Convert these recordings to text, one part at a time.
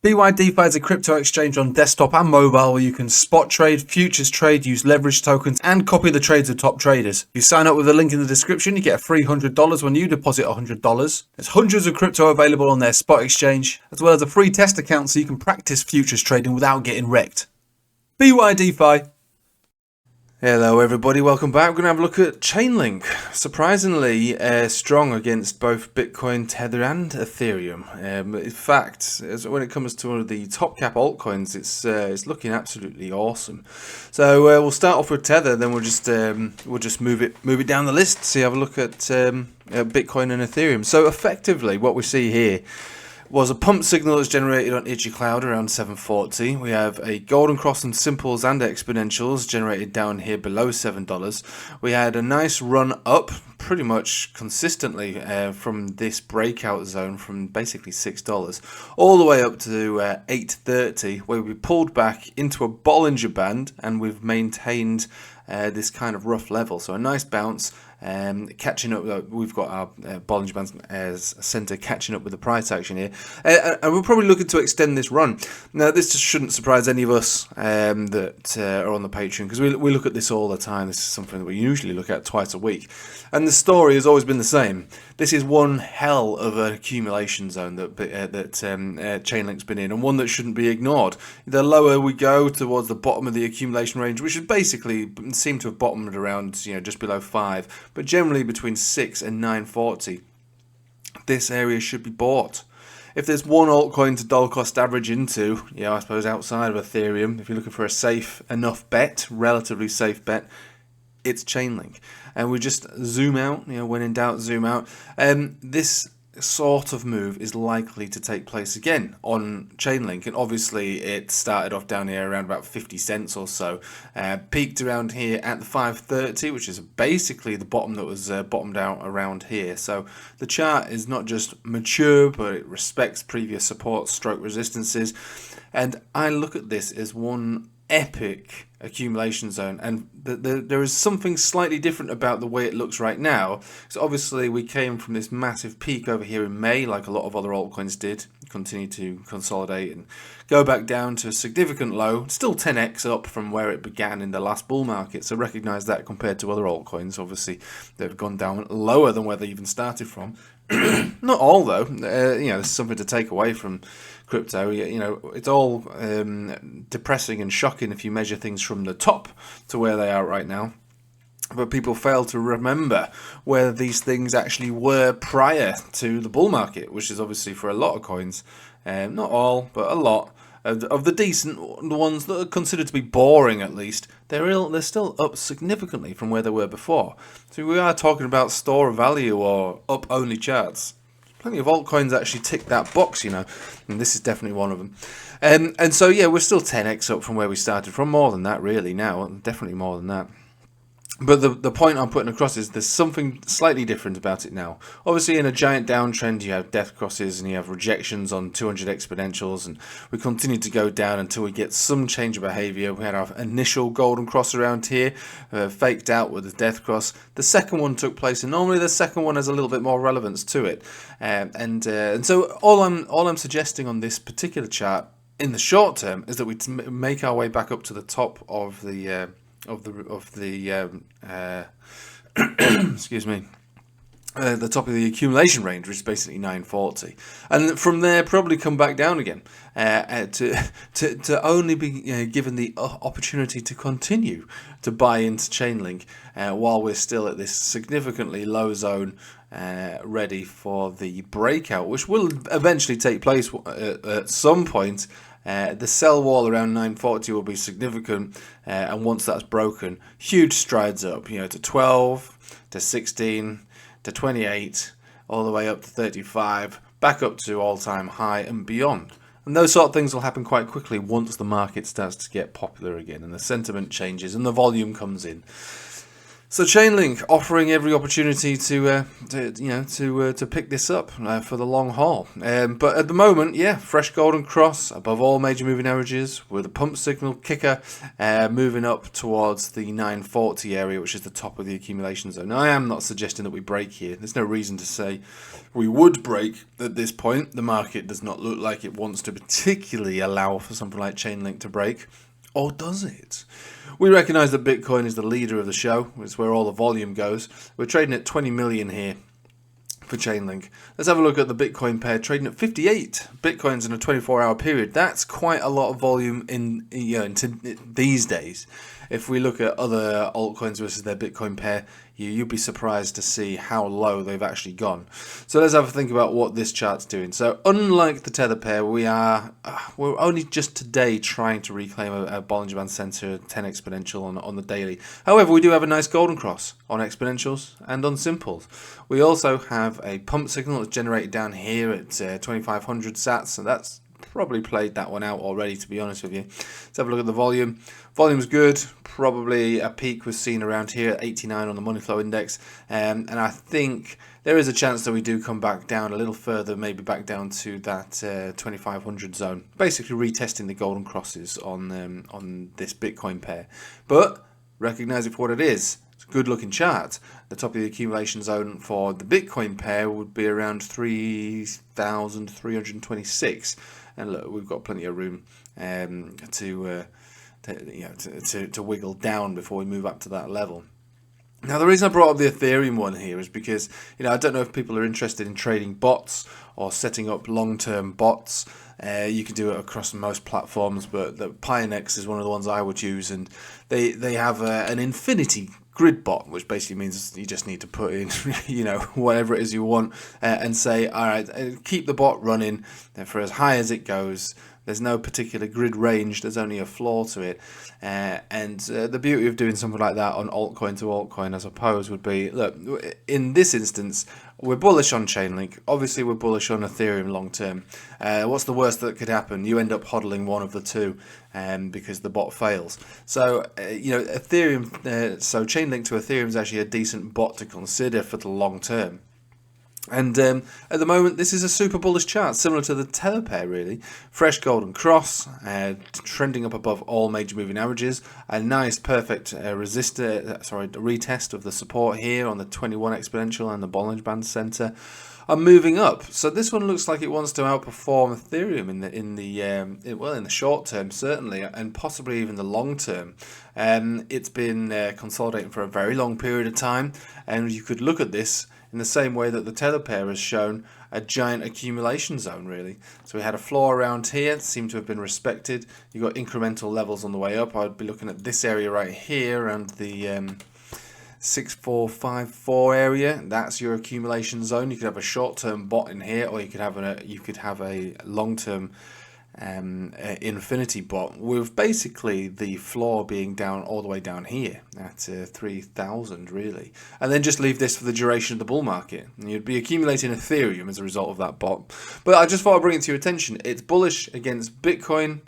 BYDFi is a crypto exchange on desktop and mobile where you can spot trade, futures trade, use leverage tokens, and copy the trades of top traders. If you sign up with the link in the description, you get a free $100 when you deposit $100. There's hundreds of crypto available on their spot exchange, as well as a free test account so you can practice futures trading without getting wrecked. BYDFi. Hello everybody, welcome back. We're going to have a look at Chainlink. Surprisingly strong against both Bitcoin, Tether and Ethereum. In fact, when it comes to one of the top cap altcoins, it's looking absolutely awesome. So we'll start off with Tether, then we'll just move it down the list. See, have a look at Bitcoin and Ethereum. So effectively, what we see here was a pump signal that's generated on Itchy Cloud around 740. We have a golden cross on simples and exponentials generated down here below $7. We had a nice run up pretty much consistently from this breakout zone from basically $6 all the way up to 830, where we pulled back into a Bollinger Band and we've maintained this kind of rough level. So a nice bounce. Catching up, we've got our Bollinger Bands as a centre catching up with the price action here, and we're probably looking to extend this run. Now, this just shouldn't surprise any of us that are on the Patreon, because we look at this all the time. This is something that we usually look at twice a week, and the story has always been the same. This is one hell of an accumulation zone that Chainlink's been in, and one that shouldn't be ignored. The lower we go towards the bottom of the accumulation range, which should basically seem to have bottomed around just below 5. But generally between 6 and 940, this area should be bought. If there's one altcoin to dollar cost average into, I suppose outside of Ethereum, if you're looking for a safe enough bet, relatively safe bet, it's Chainlink. And we just zoom out, when in doubt, zoom out. This sort of move is likely to take place again on Chainlink, and obviously it started off down here around about 50 cents or so, peaked around here at the 530, which is basically the bottom that was bottomed out around here. So the chart is not just mature, but it respects previous support stroke resistances, and I look at this as one epic accumulation zone, and there is something slightly different about the way it looks right now. So obviously we came from this massive peak over here in May, like a lot of other altcoins did, continue to consolidate and go back down to a significant low, still 10x up from where it began in the last bull market. So recognize that compared to other altcoins, obviously they've gone down lower than where they even started from. Not all though, there's something to take away from crypto. It's all depressing and shocking if you measure things from the top to where they are right now, but people fail to remember where these things actually were prior to the bull market, which is obviously for a lot of coins, not all, but a lot of the decent ones that are considered to be boring, at least, they're still up significantly from where they were before. So we are talking about store value or up only charts. Plenty of altcoins actually tick that box, and this is definitely one of them. And so we're still 10x up from where we started from, more than that really now, definitely more than that. But the point I'm putting across is there's something slightly different about it now. Obviously, in a giant downtrend, you have death crosses and you have rejections on 200 exponentials, and we continue to go down until we get some change of behavior. We had our initial golden cross around here, faked out with a death cross. The second one took place, and normally the second one has a little bit more relevance to it. And so all I'm suggesting on this particular chart in the short term is that we make our way back up to the top of the excuse me, the top of the accumulation range, which is basically 940, and from there probably come back down again to only be given the opportunity to continue to buy into Chainlink while we're still at this significantly low zone, ready for the breakout, which will eventually take place at some point. The sell wall around 940 will be significant, and once that's broken, huge strides up, to 12, to 16, to 28, all the way up to 35, back up to all-time high and beyond. And those sort of things will happen quite quickly once the market starts to get popular again and the sentiment changes and the volume comes in. So Chainlink offering every opportunity to pick this up for the long haul. But at the moment, yeah, fresh golden cross above all major moving averages with a pump signal kicker moving up towards the 940 area, which is the top of the accumulation zone. Now, I am not suggesting that we break here. There's no reason to say we would break at this point. The market does not look like it wants to particularly allow for something like Chainlink to break. Or does it? We recognise that Bitcoin is the leader of the show. It's where all the volume goes. We're trading at 20 million here for Chainlink. Let's have a look at the Bitcoin pair trading at 58 Bitcoins in a 24-hour period. That's quite a lot of volume in these days. If we look at other altcoins versus their Bitcoin pair, you'd be surprised to see how low they've actually gone. So let's have a think about what this chart's doing. So unlike the Tether pair, we're only just today trying to reclaim a Bollinger Band Center 10 exponential on the daily. However, we do have a nice golden cross on exponentials and on simples. We also have a pump signal that's generated down here at 2500 sats, so that's probably played that one out already, to be honest with you. Let's have a look at the volume. Volume's good. Probably a peak was seen around here at 89 on the money flow index, and I think there is a chance that we do come back down a little further, maybe back down to that 2500 zone, basically retesting the golden crosses on this Bitcoin pair. But recognize it for what it is. It's a good looking chart. The top of the accumulation zone for the Bitcoin pair would be around 3,326, and look, we've got plenty of room to wiggle down before we move up to that level. Now, the reason I brought up the Ethereum one here is because, I don't know if people are interested in trading bots or setting up long-term bots. You can do it across most platforms, but the Pionex is one of the ones I would use, and they have an infinity grid bot, which basically means you just need to put in, whatever it is you want, and say, all right, keep the bot running for as high as it goes. There's no particular grid range, there's only a floor to it. And the beauty of doing something like that on altcoin to altcoin, I suppose, would be, look, in this instance, we're bullish on Chainlink. Obviously, we're bullish on Ethereum long term. What's the worst that could happen? You end up hodling one of the two because the bot fails. So, Ethereum, so Chainlink to Ethereum is actually a decent bot to consider for the long term. And at the moment, this is a super bullish chart, similar to the Tether pair, really. Fresh golden cross, trending up above all major moving averages. A nice, perfect retest of the support here on the 21 exponential and the Bollinger Band Center are moving up. So this one looks like it wants to outperform Ethereum in the short term, certainly, and possibly even the long term. It's been consolidating for a very long period of time, and you could look at this in the same way that the Tether pair has shown a giant accumulation zone, really. So we had a floor around here, seemed to have been respected. You've got incremental levels on the way up. I'd be looking at this area right here around the 6454 area. That's your accumulation zone. You could have a short-term bot in here, or you could have a long-term infinity bot, with basically the floor being down all the way down here at 3,000, really, and then just leave this for the duration of the bull market, and you'd be accumulating Ethereum as a result of that bot. But I just thought I'd bring it to your attention. It's bullish against Bitcoin,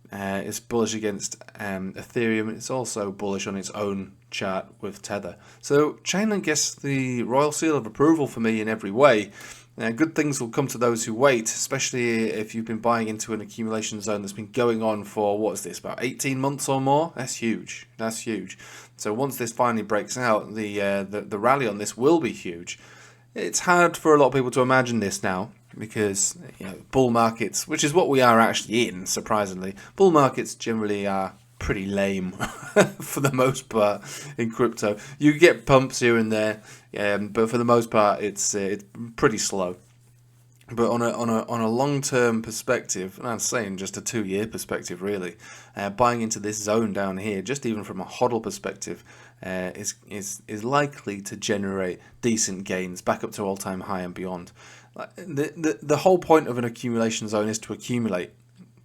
it's bullish against Ethereum. It's also bullish on its own chart with Tether. So Chainlink gets the royal seal of approval for me in every way. Good things will come to those who wait, especially if you've been buying into an accumulation zone that's been going on for, what is this, about 18 months or more? That's huge. That's huge. So once this finally breaks out, the rally on this will be huge. It's hard for a lot of people to imagine this now, because bull markets, which is what we are actually in, surprisingly, bull markets generally are pretty lame for the most part in crypto. You get pumps here and there, but for the most part it's pretty slow. But on a long-term perspective, and I'm saying just a 2-year perspective, really, buying into this zone down here, just even from a hodl perspective, is likely to generate decent gains back up to all-time high and beyond. The whole point of an accumulation zone is to accumulate.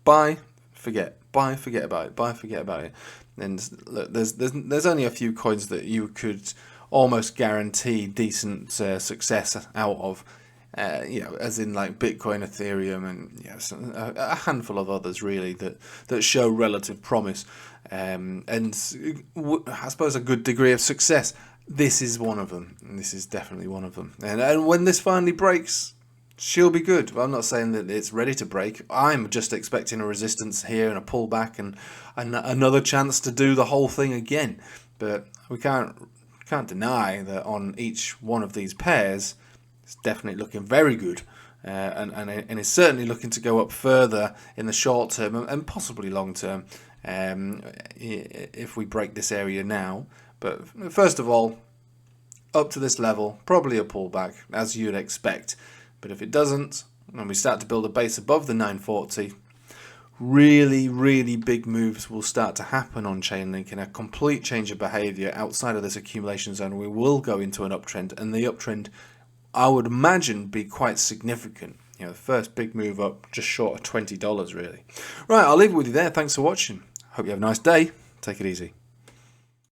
Buy, forget. Buy, forget about it. Buy, forget about it. And look, there's only a few coins that you could almost guarantee decent success out of. As in like Bitcoin, Ethereum, and a handful of others really that show relative promise. and I suppose a good degree of success. This is one of them. This is definitely one of them. And when this finally breaks, she'll be good. Well, I'm not saying that it's ready to break. I'm just expecting a resistance here and a pullback and another chance to do the whole thing again. But we can't deny that on each one of these pairs, it's definitely looking very good. And it's certainly looking to go up further in the short term and possibly long term if we break this area now. But first of all, up to this level, probably a pullback, as you'd expect. But if it doesn't, and we start to build a base above the 940, really, really big moves will start to happen on Chainlink, and a complete change of behavior outside of this accumulation zone. We will go into an uptrend, and the uptrend, I would imagine, be quite significant. You know, the first big move up just short of $20, really. Right, I'll leave it with you there. Thanks for watching. Hope you have a nice day. Take it easy.